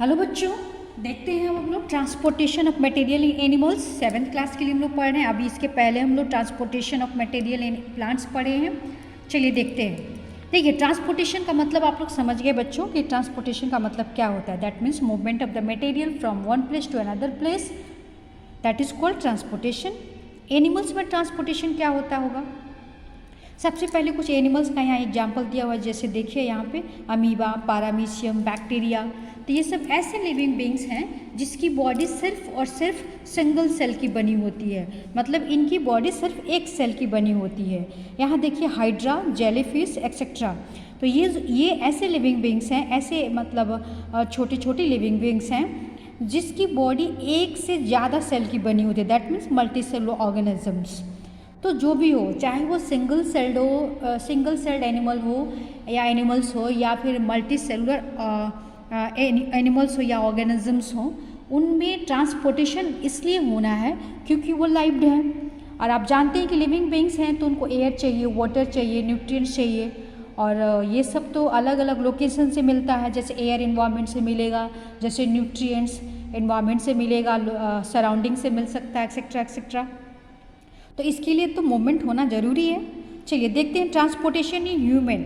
Hello बच्चों, देखते हैं हम लोग transportation of material in animals. 7th class के लिए हम लोग पढ़ रहे हैं। अभी इसके पहले हम लोग transportation of material in plants पढ़े हैं। चलिए देखते हैं। देखिए, ट्रांसपोर्टेशन का मतलब आप लोग समझ गए बच्चों कि ट्रांसपोर्टेशन का मतलब क्या होता है। That means movement of the material from one place to another place, that is called transportation. Animals में ट्रांसपोर्टेशन क्या होता होगा? सबसे पहले कुछ एनिमल्स का यहाँ एग्जाम्पल दिया हुआ है। जैसे देखिए यहाँ पे अमीबा, पारामीशियम, बैक्टीरिया। तो ये सब ऐसे लिविंग बींग्स हैं जिसकी बॉडी सिर्फ और सिर्फ सिंगल सेल की बनी होती है। मतलब इनकी बॉडी सिर्फ एक सेल की बनी होती है। यहाँ देखिए हाइड्रा, जेलीफिश एक्सेट्रा। तो ये ऐसे लिविंग बींग्स हैं, ऐसे मतलब छोटी छोटी लिविंग बींग्स हैं जिसकी बॉडी एक से ज़्यादा सेल की बनी होती है। That means multi cellular organisms. तो जो भी हो, चाहे वो सिंगल सेल्ड एनिमल हो या एनिमल्स हो या फिर मल्टी सेलुलर एनिमल्स हो या ऑर्गेनिजम्स हो, उनमें ट्रांसपोर्टेशन इसलिए होना है क्योंकि वो लाइव्ड है। और आप जानते हैं कि लिविंग बींग्स हैं तो उनको एयर चाहिए, वाटर चाहिए, न्यूट्रिएंट्स चाहिए। और ये सब तो अलग अलग लोकेशन से मिलता है। जैसे एयर इन्वायरमेंट से मिलेगा, जैसे न्यूट्रिएंट्स इन्वायरमेंट से मिलेगा, सराउंडिंग से मिल सकता है, एक्सेट्रा एक्सेट्रा। तो इसके लिए तो मूवमेंट होना ज़रूरी है। चलिए देखते हैं ट्रांसपोर्टेशन इन ह्यूमन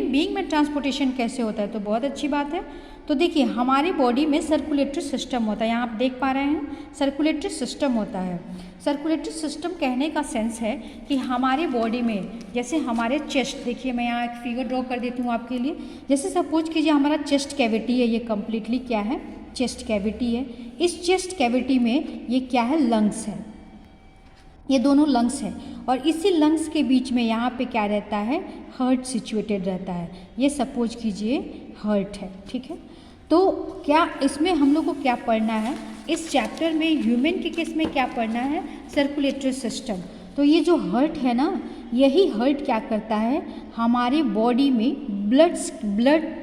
बीइंग में ट्रांसपोर्टेशन कैसे होता है। तो बहुत अच्छी बात है। तो देखिए, हमारी बॉडी में सर्कुलेटरी सिस्टम होता है। यहाँ आप देख पा रहे हैं सर्कुलेटरी सिस्टम होता है। सर्कुलेटरी सिस्टम कहने का सेंस है कि हमारे बॉडी में, जैसे हमारे चेस्ट, देखिए मैं यहाँ एक फिगर ड्रॉ कर देती हूँ आपके लिए। जैसे सपोज कीजिए हमारा चेस्ट कैविटी है, ये कम्प्लीटली क्या है, चेस्ट कैविटी है। इस चेस्ट कैविटी में ये क्या है, लंग्स है। ये दोनों लंग्स है और इसी लंग्स के बीच में यहाँ पे क्या रहता है, हार्ट सिचुएटेड रहता है। ये सपोज कीजिए हार्ट है, ठीक है। तो क्या इसमें हम लोग को क्या पढ़ना है इस चैप्टर में, ह्यूमन के केस में क्या पढ़ना है, सर्कुलेटरी सिस्टम। तो ये जो हार्ट है ना, यही हार्ट क्या करता है, हमारी बॉडी में ब्लड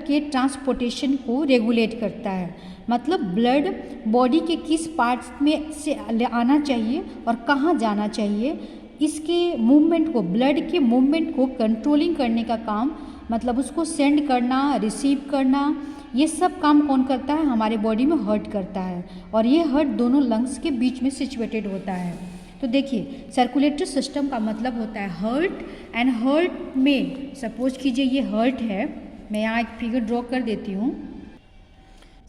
के ट्रांसपोर्टेशन को रेगुलेट करता है। मतलब ब्लड बॉडी के किस पार्ट्स में से आना चाहिए और कहाँ जाना चाहिए, इसके मूवमेंट को, ब्लड के मूवमेंट को कंट्रोलिंग करने का काम, मतलब उसको सेंड करना, रिसीव करना, ये सब काम कौन करता है, हमारे बॉडी में हार्ट करता है। और ये हार्ट दोनों लंग्स के बीच में सिचुएटेड होता है। तो देखिए, सर्कुलेटरी सिस्टम का मतलब होता है हार्ट। एंड हार्ट में सपोज कीजिए ये हार्ट है, मैं यहाँ एक फिगर ड्रॉ कर देती हूँ।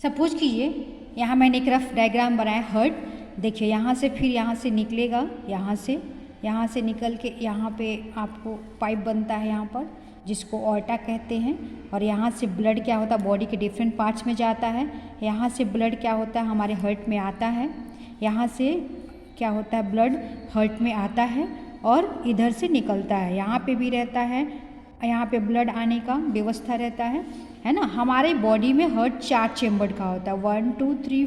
सपोज कीजिए यहाँ मैंने एक रफ डायग्राम बनाया हार्ट। देखिए यहाँ से, फिर यहाँ से निकलेगा, यहाँ से निकल के यहाँ पे आपको पाइप बनता है यहाँ पर, जिसको ऑर्टा कहते हैं। और यहाँ से ब्लड क्या होता है, बॉडी के डिफरेंट पार्ट्स में जाता है। यहाँ से ब्लड क्या होता है, हमारे हार्ट में आता है। यहाँ से क्या होता है, ब्लड हार्ट में आता है और इधर से निकलता है। यहाँ पे भी रहता है, यहाँ पे ब्लड आने का व्यवस्था रहता है ना। हमारे बॉडी में हार्ट 4 चेम्बर का होता है, 1 2 3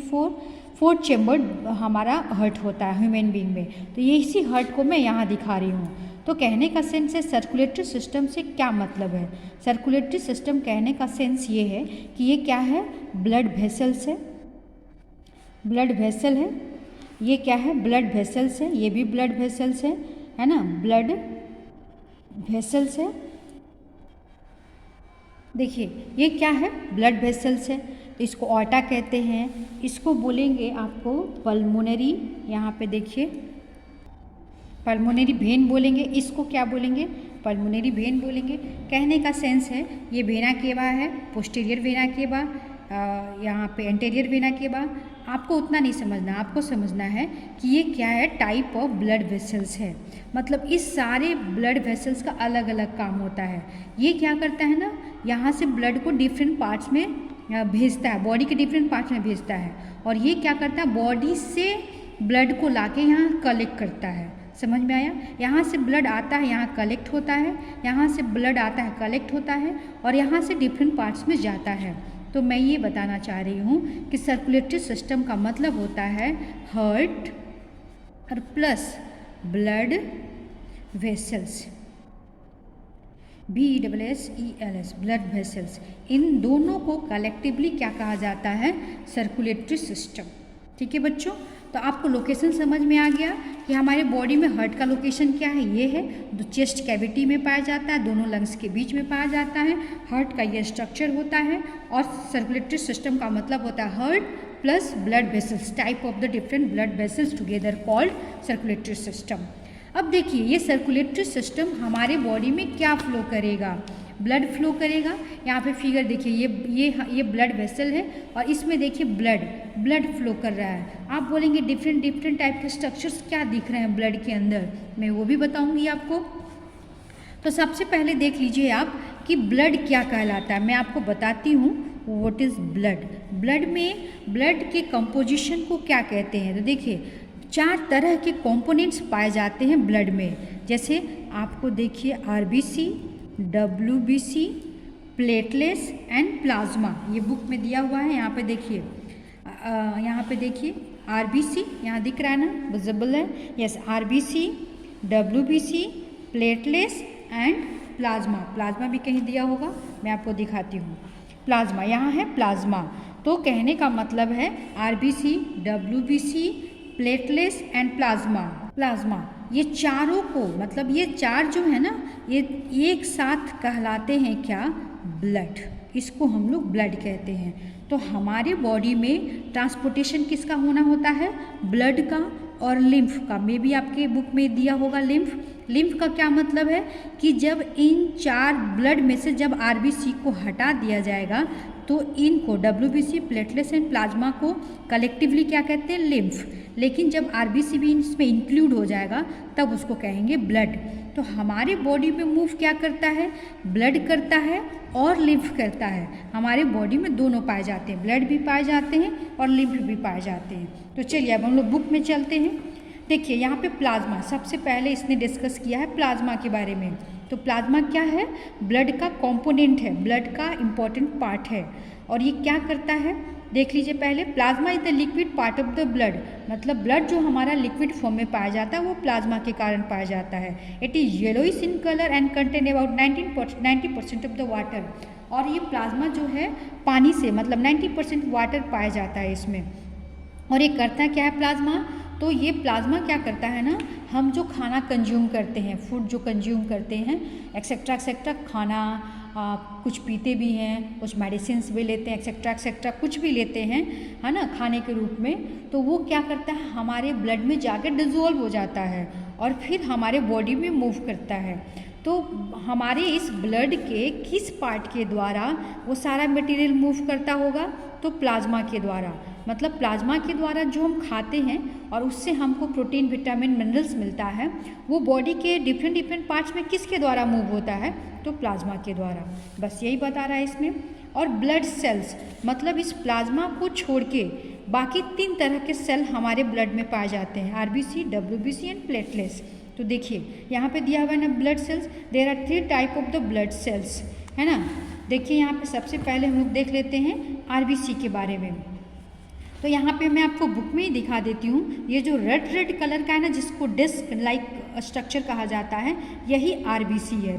4 चेम्बर हमारा हार्ट होता है ह्यूमन बीइंग में। तो ये इसी हार्ट को मैं यहाँ दिखा रही हूँ। तो कहने का सेंस है सर्कुलेटरी सिस्टम से क्या मतलब है। सर्कुलेटरी सिस्टम कहने का सेंस ये है कि ये क्या है, ब्लड वेसल्स है, ब्लड वेसल है। ये क्या है, ब्लड वेसल्स है, ये भी ब्लड वेसल्स है ना, ब्लड वेसल्स है। देखिए ये क्या है, ब्लड वेसल्स है। तो इसको ऑर्टा कहते हैं। इसको बोलेंगे आपको पल्मोनरी, यहाँ पे देखिए पल्मोनरी वेन बोलेंगे। इसको क्या बोलेंगे, पल्मोनरी वेन बोलेंगे। कहने का सेंस है ये वेना केवा है, पोस्टीरियर वेना केवा, यहाँ पे एंटीरियर वेना केवा। आपको उतना नहीं समझना, आपको समझना है कि ये क्या है, टाइप ऑफ ब्लड वेसल्स है। मतलब इस सारे ब्लड वेसल्स का अलग अलग काम होता है। ये क्या करता है ना, यहाँ से ब्लड को डिफरेंट पार्ट्स में भेजता है, बॉडी के डिफरेंट पार्ट्स में भेजता है। और ये क्या करता है, बॉडी से ब्लड को लाके यहाँ कलेक्ट करता है। समझ में आया? यहाँ से ब्लड आता है, यहाँ कलेक्ट होता है, यहाँ से ब्लड आता है, कलेक्ट होता है, और यहाँ से डिफरेंट पार्ट्स में जाता है। तो मैं ये बताना चाह रही हूँ कि सर्कुलेटरी सिस्टम का मतलब होता है हार्ट और plus blood vessels, BESSELS, blood vessels. इन दोनों को कलेक्टिवली क्या कहा जाता है, सर्कुलेटरी सिस्टम। ठीक है बच्चों। तो आपको लोकेशन समझ में आ गया कि हमारे बॉडी में हार्ट का लोकेशन क्या है, ये है, चेस्ट कैविटी में पाया जाता है, दोनों लंग्स के बीच में पाया जाता है। हार्ट का ये स्ट्रक्चर होता है और सर्कुलेटरी सिस्टम का मतलब होता है heart plus blood vessels, type of the different blood vessels together called circulatory system. अब देखिए ये सर्कुलेटरी सिस्टम हमारे बॉडी में क्या फ्लो करेगा, ब्लड फ्लो करेगा। यहाँ पे फिगर देखिए, ये ब्लड वेसल है और इसमें देखिए ब्लड फ्लो कर रहा है। आप बोलेंगे डिफरेंट टाइप के स्ट्रक्चर्स क्या दिख रहे हैं ब्लड के अंदर, मैं वो भी बताऊंगी आपको। तो सबसे पहले देख लीजिए आप कि ब्लड क्या कहलाता है, मैं आपको बताती हूँ व्हाट इज़ ब्लड। ब्लड में ब्लड के कंपोजिशन को क्या कहते हैं, तो देखिए 4 तरह के कंपोनेंट्स पाए जाते हैं ब्लड में। जैसे आपको देखिए RBC, WBC, platelets and plasma, ये बुक में दिया हुआ है। यहाँ पे देखिए, यहाँ पे देखिए RBC यहाँ दिख रहा है ना, विजिबल है, yes RBC, WBC, platelets and plasma भी कहीं दिया होगा, मैं आपको दिखाती हूँ। प्लाज्मा यहाँ है प्लाज्मा, तो कहने का मतलब है RBC, WBC, platelets and plasma ये चारों को, मतलब ये 4 जो है ना, ये एक साथ कहलाते हैं क्या, ब्लड। इसको हम लोग ब्लड कहते हैं। तो हमारे बॉडी में ट्रांसपोर्टेशन किसका होना होता है, ब्लड का और लिम्फ का। मे भी आपके बुक में दिया होगा लिम्फ का क्या मतलब है कि जब इन 4 ब्लड में से जब RBC को हटा दिया जाएगा तो इनको WBC, प्लेटलेट्स एंड प्लाज्मा को कलेक्टिवली क्या कहते हैं, लिम्फ। लेकिन जब RBC भी इसमें इंक्लूड हो जाएगा तब उसको कहेंगे ब्लड। तो हमारे बॉडी में मूव क्या करता है, ब्लड करता है और लिम्फ करता है। हमारे बॉडी में दोनों पाए जाते हैं, ब्लड भी पाए जाते हैं और लिम्फ भी पाए जाते हैं। तो चलिए अब हम लोग बुक में चलते हैं। देखिए यहाँ पे प्लाज्मा, सबसे पहले इसने डिस्कस किया है प्लाज्मा के बारे में। तो प्लाज्मा क्या है, ब्लड का कंपोनेंट है, ब्लड का इम्पॉर्टेंट पार्ट है। और ये क्या करता है, देख लीजिए पहले, plasma is the liquid part of the blood, मतलब ब्लड जो हमारा लिक्विड फॉर्म में पाया जाता है वो प्लाज्मा के कारण पाया जाता है। It is yellowish in colour and contain about 90% of the water. और ये प्लाज्मा जो है पानी से, मतलब 90% वाटर पाया जाता है इसमें। और ये करता क्या है प्लाज्मा, तो ये प्लाज्मा क्या करता है ना, हम जो खाना कंज्यूम करते हैं, फूड जो कंज्यूम करते हैं, एक्सेट्रा खाना, कुछ पीते भी हैं, कुछ मेडिसिन्स भी लेते हैं, एक्सेट्रा कुछ भी लेते हैं, है ना, खाने के रूप में, तो वो क्या करता है हमारे ब्लड में जाकर डिज़ोल्व हो जाता है और फिर हमारे बॉडी में मूव करता है। तो हमारे इस ब्लड के किस पार्ट के द्वारा वो सारा मटेरियल मूव करता होगा, तो प्लाज्मा के द्वारा। मतलब प्लाज्मा के द्वारा जो हम खाते हैं और उससे हमको प्रोटीन, विटामिन, मिनरल्स मिलता है, वो बॉडी के डिफरेंट पार्ट्स में किसके द्वारा मूव होता है, तो प्लाज्मा के द्वारा। बस यही बता रहा है इसमें। और ब्लड सेल्स, मतलब इस प्लाज्मा को छोड़ के बाकी 3 तरह के सेल हमारे ब्लड में पाए जाते हैं, RBC, WBC एंड प्लेटलेट्स। तो देखिए यहाँ पे दिया हुआ है ना blood cells, there are 3 type of the blood cells, है ना। देखिए यहाँ पे सबसे पहले हम लोग देख लेते हैं RBC के बारे में। तो यहाँ पे मैं आपको बुक में ही दिखा देती हूँ, ये जो रेड कलर का है ना, जिसको डिस्क लाइक स्ट्रक्चर कहा जाता है, यही RBC है।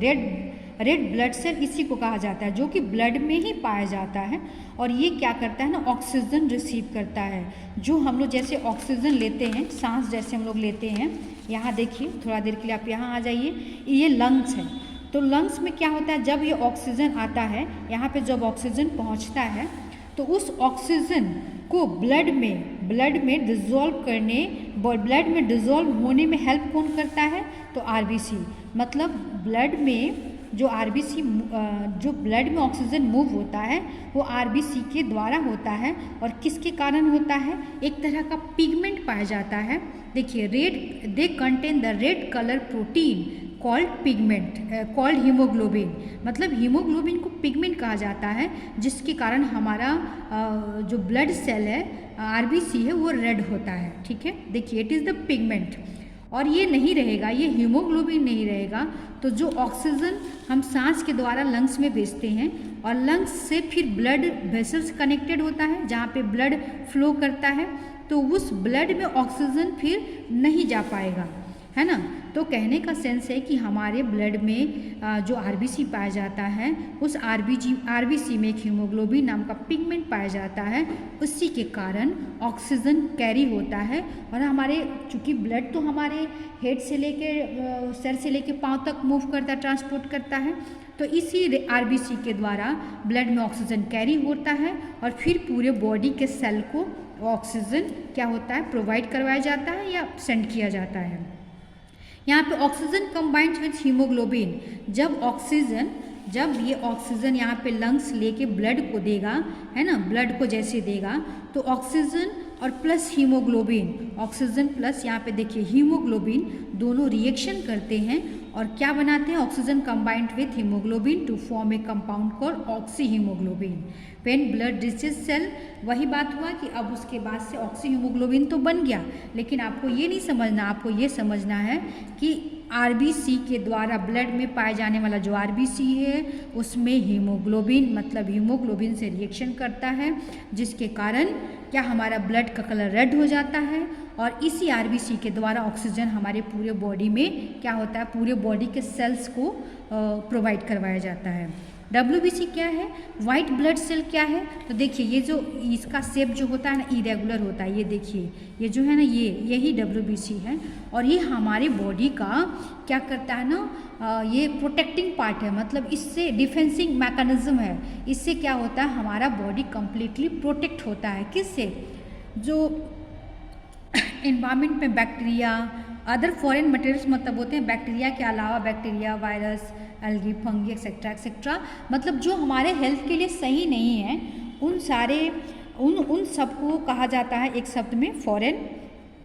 रेड ब्लड सेल इसी को कहा जाता है, जो कि ब्लड में ही पाया जाता है। और ये क्या करता है ना, ऑक्सीजन रिसीव करता है। जो हम लोग जैसे ऑक्सीजन लेते हैं, सांस जैसे हम लोग लेते हैं, यहाँ देखिए थोड़ा देर के लिए आप यहाँ आ जाइए, ये लंग्स है। तो लंग्स में क्या होता है, जब ये ऑक्सीजन आता है, यहाँ पे जब ऑक्सीजन पहुँचता है तो उस ऑक्सीजन को ब्लड में डिज़ोल्व करने, ब्लड में डिज़ोल्व होने में हेल्प कौन करता है, तो RBC। मतलब ब्लड में जो RBC, जो ब्लड में ऑक्सीजन मूव होता है वो RBC के द्वारा होता है। और किसके कारण होता है, एक तरह का पिगमेंट पाया जाता है। देखिए they contain the red colour protein called pigment, called haemoglobin. मतलब हीमोग्लोबिन को पिगमेंट कहा जाता है, जिसके कारण हमारा जो ब्लड सेल है, RBC है, वो रेड होता है। ठीक है, देखिए इट इज़ द पिगमेंट। और ये नहीं रहेगा, ये हीमोग्लोबिन नहीं रहेगा, तो जो ऑक्सीजन हम सांस के द्वारा लंग्स में भेजते हैं और लंग्स से फिर ब्लड वेसल्स कनेक्टेड होता है, जहाँ पे ब्लड फ्लो करता है, तो उस ब्लड में ऑक्सीजन फिर नहीं जा पाएगा। है ना। तो कहने का सेंस है कि हमारे ब्लड में जो आरबीसी पाया जाता है उस आरबीसी में एक हीमोग्लोबिन नाम का पिगमेंट पाया जाता है, उसी के कारण ऑक्सीजन कैरी होता है। और हमारे चूँकि ब्लड तो हमारे हेड से लेके सर से लेके पाँव तक मूव करता है, ट्रांसपोर्ट करता है, तो इसी आरबीसी के द्वारा ब्लड में ऑक्सीजन कैरी होता है और फिर पूरे बॉडी के सेल को ऑक्सीजन क्या होता है, प्रोवाइड करवाया जाता है या सेंड किया जाता है। यहाँ पे ऑक्सीजन कंबाइंड विद हीमोग्लोबिन, जब ये ऑक्सीजन यहाँ पे लंग्स लेके ब्लड को देगा, है ना, ब्लड को जैसे देगा तो ऑक्सीजन और प्लस हीमोग्लोबिन, ऑक्सीजन प्लस यहाँ पे देखिए हीमोग्लोबिन दोनों रिएक्शन करते हैं और क्या बनाते हैं, oxygen combined with hemoglobin to form a compound called oxy hemoglobin. When blood reaches cell, वही बात हुआ कि अब उसके बाद से ऑक्सी हीमोग्लोबिन तो बन गया, लेकिन आपको ये नहीं समझना, आपको ये समझना है कि आरबीसी के द्वारा ब्लड में पाए जाने वाला जो आरबीसी है उसमें हीमोग्लोबिन मतलब हीमोग्लोबिन से रिएक्शन करता है, जिसके कारण क्या हमारा ब्लड का कलर रेड हो जाता है और इसी आरबीसी के द्वारा ऑक्सीजन हमारे पूरे बॉडी में क्या होता है, पूरे बॉडी के सेल्स को प्रोवाइड करवाया जाता है। डब्ल्यूबीसी क्या है, वाइट ब्लड सेल क्या है, तो देखिए ये जो इसका शेप जो होता है ना इरेगुलर होता है, ये देखिए ये जो है ना यही डब्ल्यूबीसी है और ये हमारे बॉडी का क्या करता है ना, ये प्रोटेक्टिंग पार्ट है, मतलब इससे डिफेंसिंग मैकेनिज्म है, इससे क्या होता है हमारा बॉडी कंप्लीटली प्रोटेक्ट होता है। किससे, जो एनवायरमेंट में बैक्टीरिया अदर फॉरेन मटेरियल्स मतलब होते हैं बैक्टीरिया के अलावा, bacteria, virus, algae, fungi etcetera etcetera, मतलब जो हमारे हेल्थ के लिए सही नहीं है उन सारे उन सबको कहा जाता है एक शब्द में फॉरेन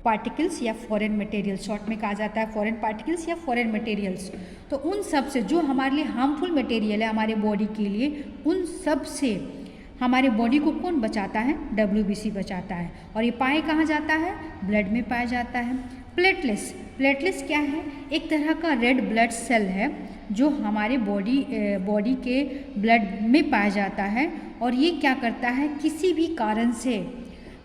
पार्टिकल्स या फॉरेन मटेरियल्स, शॉर्ट में कहा जाता है फॉरेन पार्टिकल्स या फॉरेन मटेरियल्स। तो उन सब से जो हमारे लिए हार्मफुल मटेरियल है हमारे बॉडी के लिए, उन सब से हमारे बॉडी को कौन बचाता है, डब्ल्यूबीसी बचाता है। और ये पाए कहाँ जाता है, ब्लड में पाया जाता है। प्लेटलेट्स क्या है, एक तरह का रेड ब्लड सेल है जो हमारे बॉडी के ब्लड में पाया जाता है और ये क्या करता है, किसी भी कारण से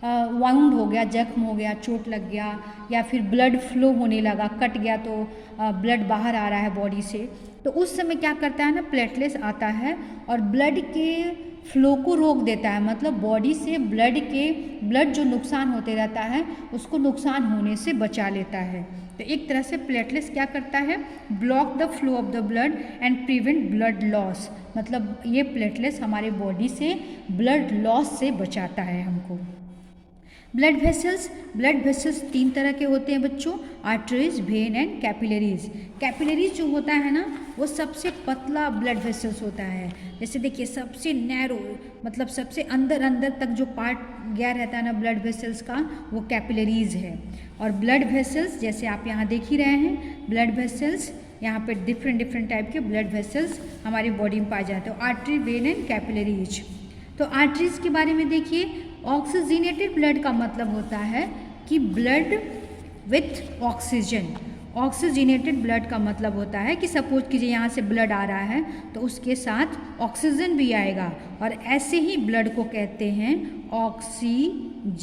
वाउंड हो गया, जख्म हो गया, चोट लग गया या फिर ब्लड फ्लो होने लगा, कट गया तो ब्लड बाहर आ रहा है बॉडी से, तो उस समय क्या करता है ना, प्लेटलेट्स आता है और ब्लड के फ्लो को रोक देता है, मतलब बॉडी से ब्लड जो नुकसान होते रहता है उसको नुकसान होने से बचा लेता है। तो एक तरह से प्लेटलेट्स क्या करता है, block the flow of the blood and prevent blood loss, मतलब ये प्लेटलेट्स हमारे बॉडी से ब्लड लॉस से बचाता है हमको। ब्लड वेसल्स 3 तरह के होते हैं बच्चों, arteries, vein and capillaries. Capillaries जो होता है ना वो सबसे पतला ब्लड वेसल्स होता है, जैसे देखिए सबसे नैरो मतलब सबसे अंदर तक जो पार्ट गया रहता है ना ब्लड वेसल्स का वो कैपिलरीज है। और ब्लड वेसल्स जैसे आप यहाँ देख ही रहे हैं, ब्लड वेसल्स यहाँ पे डिफरेंट टाइप के ब्लड वेसल्स हमारी बॉडी में पाए जाते हैं, आर्टरी, वेन एंड कैपिलरीज। तो आर्टरीज के बारे में देखिए, ऑक्सीजनेटेड ब्लड का मतलब होता है कि blood with oxygen. Oxygenated blood का मतलब होता है कि सपोज कीजिए यहाँ से ब्लड आ रहा है तो उसके साथ ऑक्सीजन भी आएगा और ऐसे ही ब्लड को कहते हैं oxygenated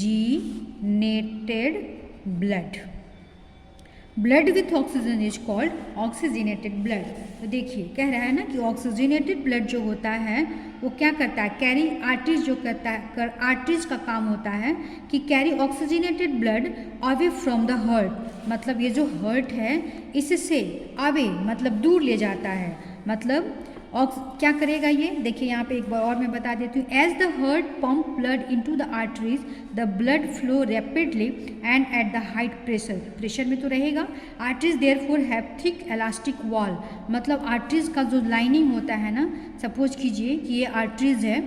blood. Blood with oxygen is called oxygenated blood. तो देखिए कह रहा है ना कि ऑक्सीजनेटेड ब्लड जो होता है वो क्या करता है, कैरी आर्टरीज जो करता है, आर्टरीज का काम होता है कि carry oxygenated blood away from the heart, मतलब ये जो हार्ट है इससे अवे मतलब दूर ले जाता है, मतलब क्या करेगा ये, देखिए यहाँ पे एक बार और मैं बता देती हूँ। As the heart pump blood into the arteries the blood flow rapidly and at the height pressure में तो रहेगा। Arteries therefore have thick elastic wall, मतलब आर्टरीज का जो लाइनिंग होता है ना, सपोज कीजिए कि ये आर्टरीज है,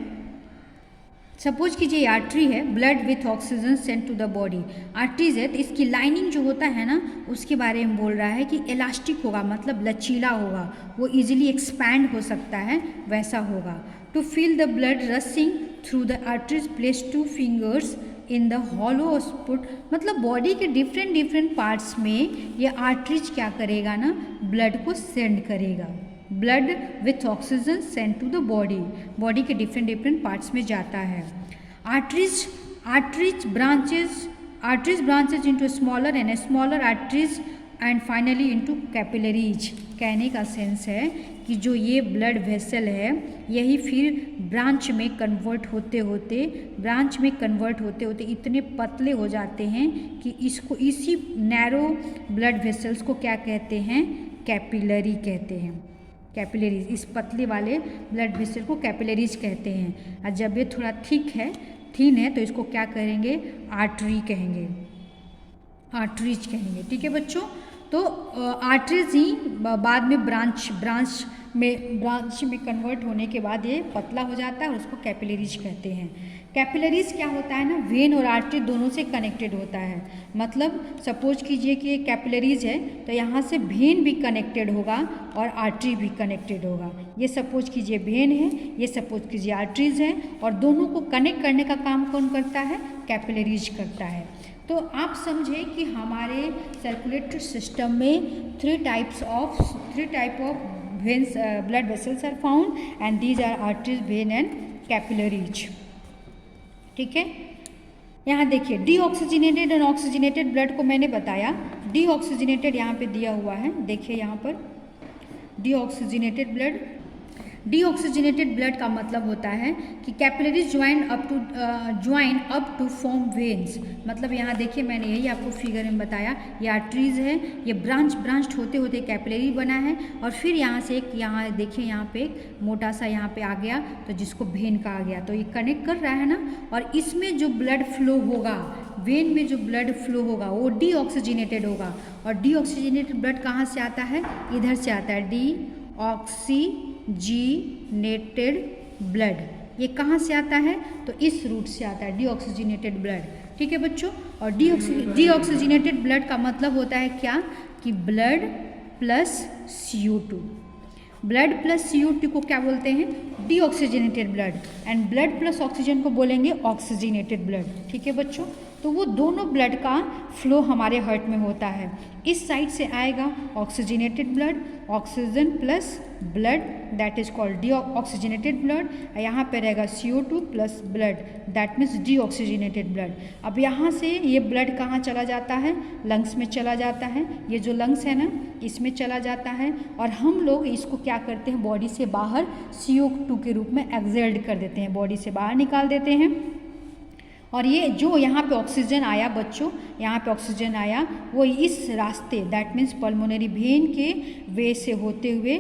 सपोज कीजिए ये आर्टरी है, blood with oxygen sent to the body, arteries है तो इसकी लाइनिंग जो होता है ना उसके बारे में बोल रहा है कि इलास्टिक होगा, मतलब लचीला होगा, वो इजीली एक्सपैंड हो सकता है, वैसा होगा। To feel the blood rushing through the arteries place 2 fingers in the hollow spot, मतलब बॉडी के डिफरेंट पार्ट्स में ये आर्टरीज क्या करेगा ना, ब्लड को सेंड करेगा। Blood with oxygen send to the body के डिफरेंट पार्ट्स में जाता है। Arteries branches into smaller and smaller arteries and finally into capillaries. कहने का सेंस है कि जो ये ब्लड वेसल है यही फिर ब्रांच में कन्वर्ट होते होते इतने पतले हो जाते हैं कि इसको इसी नैरो ब्लड वेसल्स को क्या कहते हैं, कैपिलरी कहते हैं। कैपिलरीज, इस पतले वाले ब्लड वेसल को कैपिलरीज कहते हैं। और जब ये थोड़ा थिन है तो इसको क्या कहेंगे, आर्टरी कहेंगे, आर्टरीज कहेंगे। ठीक है बच्चों, तो आर्टरीज ही बाद में ब्रांच में कन्वर्ट होने के बाद ये पतला हो जाता है और उसको कैपिलरीज कहते हैं। कैपिलरीज क्या होता है ना, वेन और आर्टरी दोनों से कनेक्टेड होता है। मतलब सपोज कीजिए कि ये कैपिलरीज है तो यहाँ से वेन भी कनेक्टेड होगा और आर्टरी भी कनेक्टेड होगा। ये सपोज कीजिए वेन है, ये सपोज कीजिए आर्टरीज है, और दोनों को कनेक्ट करने का काम कौन करता है, कैपिलरीज करता है। तो आप समझे कि हमारे सर्कुलेटरी सिस्टम में three type of veins blood vessels are found and these are arteries, vein and capillaries. ठीक है, यहाँ देखिए डीऑक्सीजनेटेड एंड ऑक्सीजनेटेड ब्लड को मैंने बताया। डीऑक्सीजनेटेड यहाँ पे दिया हुआ है, देखिए यहाँ पर डीऑक्सीजनेटेड ब्लड का मतलब होता है कि capillaries join up to form veins. मतलब यहाँ देखिए मैंने यही आपको फिगर में बताया, ये आर्टरीज है, ये ब्रांच होते होते कैपिलरी बना है, और फिर यहाँ से एक यहाँ देखिए यहाँ पे एक मोटा सा यहाँ पे आ गया तो जिसको वेन कहा गया। तो ये कनेक्ट कर रहा है ना, और इसमें जो ब्लड फ्लो होगा, वेन में जो ब्लड फ्लो होगा वो डीऑक्सीजनेटेड होगा। और डीऑक्सीजनेटेड ब्लड कहाँ से आता है, इधर से आता है, डीऑक्सीजनेटेड ब्लड। ये कहाँ से आता है, तो इस रूट से आता है डीऑक्सीजनेटेड ब्लड। ठीक है बच्चों, और डीऑक्सीजनेटेड ब्लड का मतलब होता है क्या, कि blood plus CO2। Blood plus CO2 को क्या बोलते हैं, deoxygenated blood, and blood plus oxygen को बोलेंगे ऑक्सीजनेटेड ब्लड। ठीक है बच्चों, तो वो दोनों ब्लड का फ्लो हमारे हार्ट में होता है। इस साइड से आएगा oxygenated blood, oxygen plus blood, that is called deoxygenated blood. यहाँ पे रहेगा CO2 plus blood, that means deoxygenated blood. अब यहाँ से ये ब्लड कहाँ चला जाता है, लंग्स में चला जाता है। ये जो लंग्स है ना, इसमें चला जाता है, और हम लोग इसको क्या करते हैं, बॉडी से बाहर CO2 के रूप में एक्सहेल्ड कर देते हैं, बॉडी से बाहर निकाल देते हैं। और ये जो यहाँ पे ऑक्सीजन आया बच्चों, यहाँ पे ऑक्सीजन आया, वो इस रास्ते, दैट मीन्स पल्मोनरी वेन के वे से होते हुए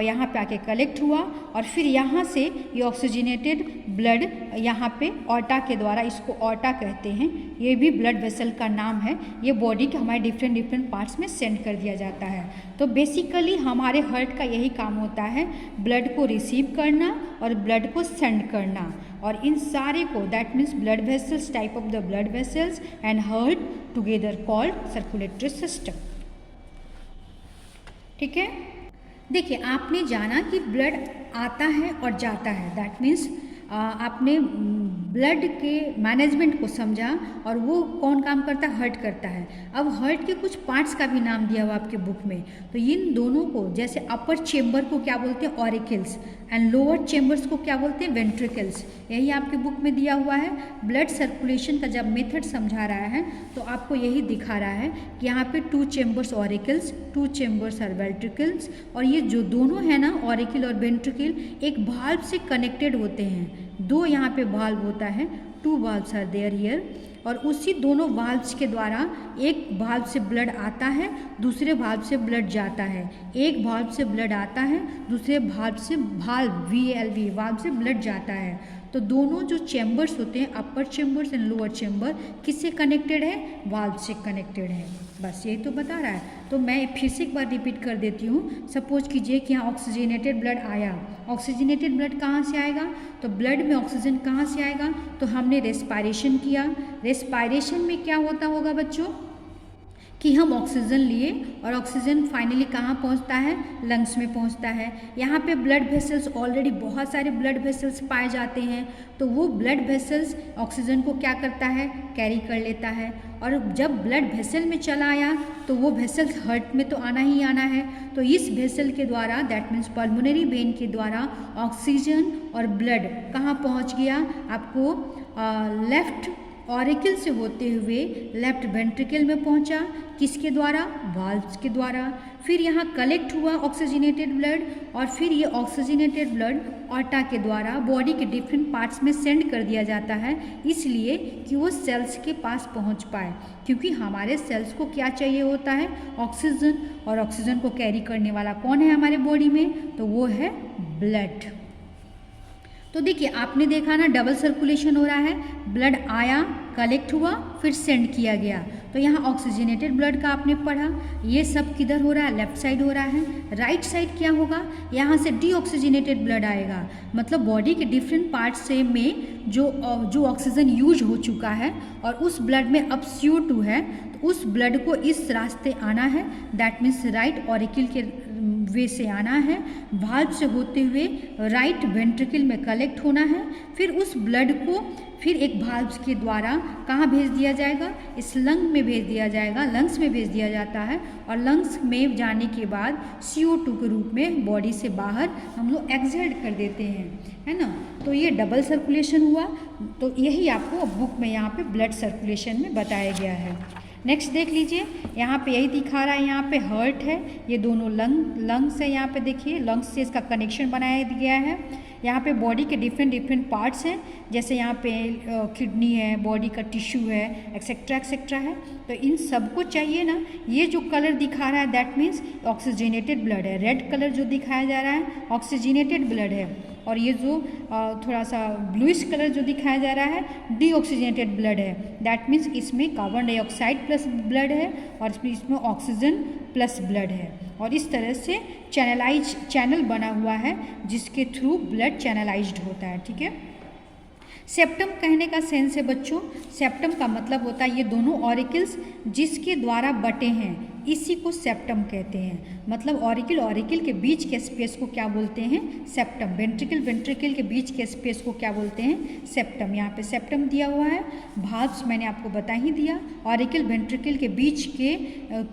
यहाँ पे आके कलेक्ट हुआ, और फिर यहाँ से ये ऑक्सीजनेटेड ब्लड यहाँ पे ऑर्टा के द्वारा, इसको ऑर्टा कहते हैं, ये भी ब्लड वेसल का नाम है, ये बॉडी के हमारे डिफरेंट पार्ट्स में सेंड कर दिया जाता है। तो बेसिकली हमारे हार्ट का यही काम होता है, ब्लड को रिसीव करना और ब्लड को सेंड करना। और इन सारे को, that means blood vessels, type of the blood vessels and heart together called circulatory system. ठीक है, देखिए आपने जाना कि ब्लड आता है और जाता है, दैट मीन्स आपने ब्लड के मैनेजमेंट को समझा, और वो कौन काम करता है, हार्ट करता है। अब हार्ट के कुछ पार्ट्स का भी नाम दिया हुआ आपके बुक में, तो इन दोनों को, जैसे अपर चेम्बर को क्या बोलते हैं, ऑरिकल्स, एंड लोअर चेम्बर्स को क्या बोलते हैं, वेंट्रिकल्स। यही आपके बुक में दिया हुआ है। ब्लड सर्कुलेशन का जब मेथड समझा रहा है तो आपको यही दिखा रहा है कि यहाँ पे 2 chambers auricles, 2 chambers are ventricles, और ये जो दोनों है ना, ऑरिकल और वेंट्रिकल, एक वाल्व से कनेक्टेड होते हैं। 2 यहाँ पे वाल्व होता है, 2 वाल्व्स आर देयर हियर, और उसी दोनों वाल्व्स के द्वारा एक वाल्व से ब्लड आता है, दूसरे वाल्व से ब्लड जाता है। एक वाल्व से ब्लड आता है, दूसरे वाल्व से वाल्व से ब्लड जाता है। तो दोनों जो चैम्बर्स होते हैं, अपर चैम्बर्स एंड लोअर चैम्बर, किससे कनेक्टेड है, वाल्व से कनेक्टेड है। बस यही तो बता रहा है। तो मैं फिर से एक बार रिपीट कर देती हूँ। सपोज कीजिए कि यहाँ ऑक्सीजनेटेड ब्लड आया, ऑक्सीजनेटेड ब्लड कहाँ से आएगा, तो ब्लड में ऑक्सीजन कहाँ से आएगा, तो हमने रेस्पायरेशन किया। रेस्पायरेशन में क्या होता होगा बच्चों, कि हम ऑक्सीजन लिए और ऑक्सीजन फाइनली कहाँ पहुँचता है, लंग्स में पहुँचता है। यहाँ पे ब्लड वेसल्स, ऑलरेडी बहुत सारे ब्लड वेसल्स पाए जाते हैं, तो वो ब्लड वेसल्स ऑक्सीजन को क्या करता है, कैरी कर लेता है। और जब ब्लड वेसल में चला आया तो वो वेसल्स हार्ट में तो आना ही आना है। तो इस वेसल के द्वारा, दैट मीन्स पल्मोनरी वेन के द्वारा, ऑक्सीजन और ब्लड कहाँ पहुँच गया, आपको लेफ्ट ऑरिकल से होते हुए लेफ्ट वेंट्रिकल में पहुंचा, किसके द्वारा? वाल्व्स के द्वारा। फिर यहाँ कलेक्ट हुआ ऑक्सीजनेटेड ब्लड, और फिर ये ऑक्सीजनेटेड ब्लड ऑर्टा के द्वारा बॉडी के डिफरेंट पार्ट्स में सेंड कर दिया जाता है, इसलिए कि वो सेल्स के पास पहुंच पाए, क्योंकि हमारे सेल्स को क्या चाहिए होता है? ऑक्सीजन, और ऑक्सीजन को कैरी करने वाला कौन है हमारे बॉडी में? तो वो है ब्लड। तो देखिए आपने देखा ना, डबल सर्कुलेशन हो रहा है, ब्लड आया, कलेक्ट हुआ, फिर सेंड किया गया। तो यहाँ ऑक्सीजनेटेड ब्लड का आपने पढ़ा, ये सब किधर हो रहा है? लेफ्ट साइड हो रहा है। राइट साइड क्या होगा? यहाँ से डीऑक्सीजनेटेड ब्लड आएगा, मतलब बॉडी के डिफरेंट पार्ट्स से में जो ऑक्सीजन यूज हो चुका है और उस ब्लड में अब CO2 है, तो उस ब्लड को इस रास्ते आना है, दैट मीन्स राइट ऑरिकल के वे से आना है, वाल्व से होते हुए राइट वेंट्रिकल में कलेक्ट होना है, फिर उस ब्लड को फिर एक वाल्व के द्वारा कहाँ भेज दिया जाएगा? इस लंग में भेज दिया जाएगा, लंग्स में भेज दिया जाता है, और लंग्स में जाने के बाद CO2 के रूप में बॉडी से बाहर हम लोग एक्सहेल कर देते हैं, है ना। तो ये डबल सर्कुलेशन हुआ, तो यही आपको बुक में यहाँ पे ब्लड सर्कुलेशन में बताया गया है। नेक्स्ट देख लीजिए, यहाँ पे यही दिखा रहा है, यहाँ पे हार्ट है, ये दोनों लंग्स है, यहाँ पे देखिए लंग्स से इसका कनेक्शन बनाया गया है। यहाँ पे बॉडी के डिफरेंट पार्ट्स हैं, जैसे यहाँ पे किडनी है, बॉडी का टिश्यू है, एक्सेट्रा एक्सेट्रा है। तो इन सबको चाहिए ना, ये जो कलर दिखा रहा है दैट मीन्स ऑक्सीजनेटेड ब्लड है, रेड कलर जो दिखाया जा रहा है ऑक्सीजनेटेड ब्लड है, और ये जो थोड़ा सा ब्लूइश कलर जो दिखाया जा रहा है डीऑक्सीजनेटेड ब्लड है, दैट मीन्स इसमें कार्बन डाइऑक्साइड प्लस ब्लड है, और इसमें ऑक्सीजन प्लस ब्लड है, और इस तरह से चैनल बना हुआ है जिसके थ्रू ब्लड चैनलाइज्ड होता है, ठीक है। सेप्टम कहने का सेंस है बच्चों, सेप्टम का मतलब होता है ये दोनों ऑरिकल्स जिसके द्वारा बटे हैं, इसी को सेप्टम कहते हैं। मतलब ऑरिकल के बीच के स्पेस को क्या बोलते हैं? सेप्टम। वेंट्रिकल के बीच के स्पेस को क्या बोलते हैं? सेप्टम। यहाँ पे सेप्टम दिया हुआ है। वाल्व्स मैंने आपको बता ही दिया, ऑरिकल वेंट्रिकल के बीच के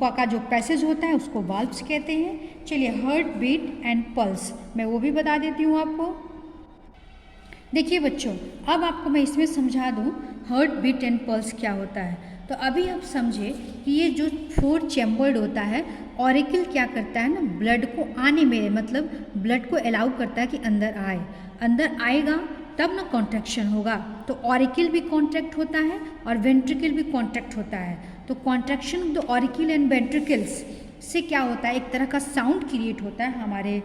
का जो पैसेज होता है उसको वाल्व्स कहते हैं। चलिए हार्ट बीट एंड पल्स मैं वो भी बता देती हूँ आपको। देखिए बच्चों, अब आपको मैं इसमें समझा दूँ हार्ट बीट एंड पल्स क्या होता है। तो अभी आप समझे कि ये जो 4 चैम्बर्ड होता है, ऑरिकल क्या करता है ना, ब्लड को आने में, मतलब ब्लड को अलाउ करता है कि अंदर आए, अंदर आएगा तब ना कॉन्ट्रैक्शन होगा। तो ऑरिकल भी कॉन्ट्रैक्ट होता है और वेंट्रिकल भी कॉन्ट्रैक्ट होता है। तो contraction of the auricle and ventricles से क्या होता है, एक तरह का साउंड क्रिएट होता है हमारे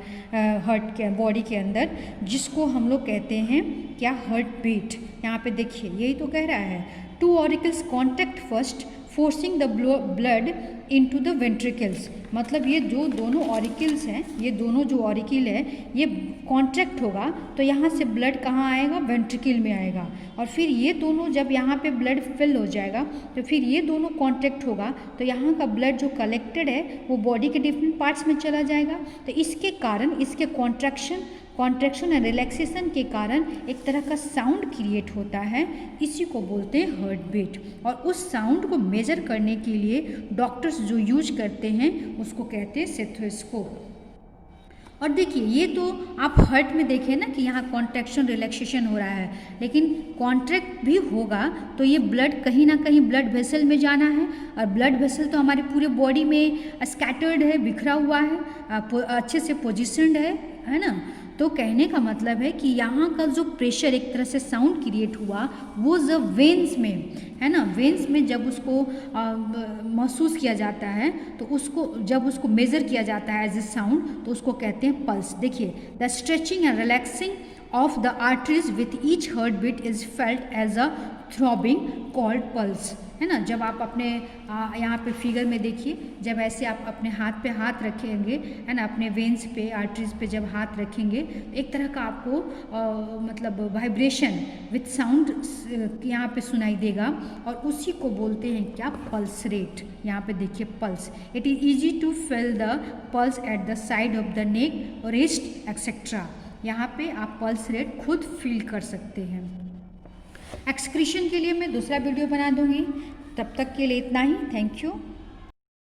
हार्ट के बॉडी के अंदर, जिसको हम लोग कहते हैं क्या? Heart beat. यहाँ पे देखिए यही तो कह रहा है, 2 auricles contact first forcing the blood into the ventricles. मतलब ये जो दोनों ऑरिकल्स हैं, ये दोनों जो ऑरिकल है ये कॉन्ट्रैक्ट होगा तो यहाँ से ब्लड कहाँ आएगा? वेंट्रिकल में आएगा, और फिर ये दोनों जब यहाँ पे ब्लड फिल हो जाएगा तो फिर ये दोनों कॉन्ट्रैक्ट होगा तो यहाँ का ब्लड जो कलेक्टेड है वो बॉडी के डिफरेंट पार्ट्स में चला जाएगा। तो इसके कारण, इसके कॉन्ट्रैक्शन एंड रिलैक्सेशन के कारण एक तरह का साउंड क्रिएट होता है, इसी को बोलते हैं हार्ट बीट। और उस साउंड को मेजर करने के लिए डॉक्टर्स जो यूज करते हैं उसको कहते हैं स्टेथोस्कोप। और देखिए ये तो आप हार्ट में देखें ना कि यहाँ कॉन्ट्रैक्शन रिलैक्सेशन हो रहा है, लेकिन कॉन्ट्रैक्ट भी होगा तो ये ब्लड कहीं ना कहीं ब्लड वेसल में जाना है, और ब्लड वेसल तो हमारे पूरे बॉडी में स्कैटर्ड है, बिखरा हुआ है, अच्छे से पोजिशनड है ना। तो कहने का मतलब है कि यहाँ का जो प्रेशर एक तरह से साउंड क्रिएट हुआ वो जब वेन्स में है ना, वेन्स में जब उसको महसूस किया जाता है तो उसको जब उसको मेज़र किया जाता है एज ए साउंड तो उसको कहते हैं पल्स। देखिए, the stretching and relaxing of the arteries with each heart beat is felt as a throbbing called pulse, है ना। जब आप अपने यहाँ पे फिगर में देखिए, जब ऐसे आप अपने हाथ पे हाथ रखेंगे, है ना, अपने वेन्स पे, आर्टरीज पे जब हाथ रखेंगे, एक तरह का आपको मतलब वाइब्रेशन विथ साउंड यहाँ पे सुनाई देगा, और उसी को बोलते हैं क्या? Pulse rate. यहाँ पे देखिए pulse. It is easy to feel the pulse at the side of the neck, wrist etcetera. यहाँ पे आप पल्स रेट खुद फील कर सकते हैं। एक्सक्रीशन के लिए मैं दूसरा वीडियो बना दूँगी, तब तक के लिए इतना ही। Thank you.